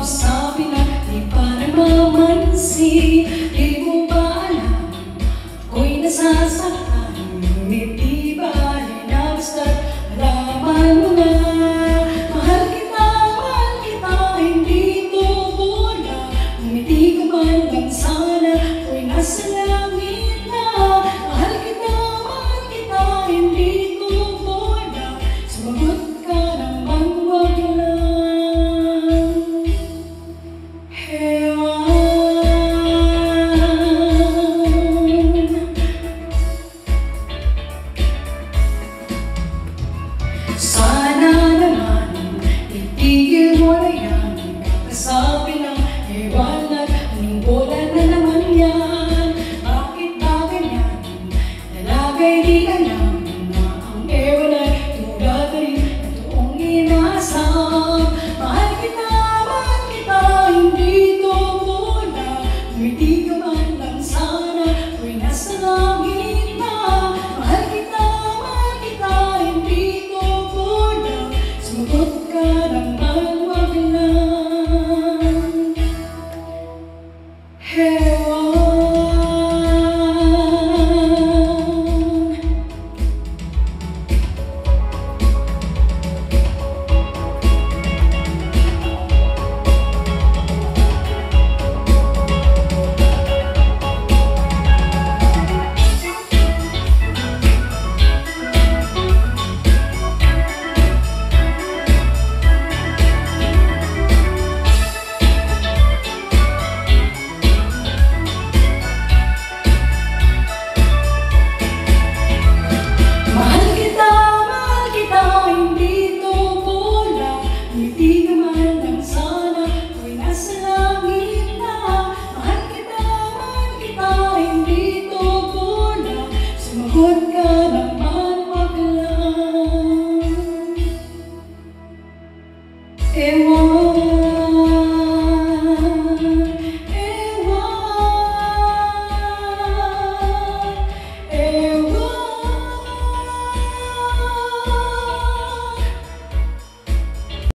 sabi na di pa nagmamansin. Di mo ba alam ako'y nasasaktan? Ngunit di ba rin na basta't malaman mo na mahal kita, hindi ko bola. Ngumiti ka man lang sana ako'y nasa langit na. Mahal kita, hindi ko bola. Sumagot ka naman, wag lang. Sana naman itigil mo na yan. Kakasabi ng ewan at anong bola na naman yan. Bakit ba ganyan? Talaga'y di alam na ang ewan ay tulad na rin na toong inasam. Mahal kita, hindi ko bola. Ngumiti ka man lang sana ako'y nasa langit na. Mahal kita, hindi ko bola. Sumagot ka naman, wag lang. Hewan. Sumagot ka naman, wag lang. Ewan.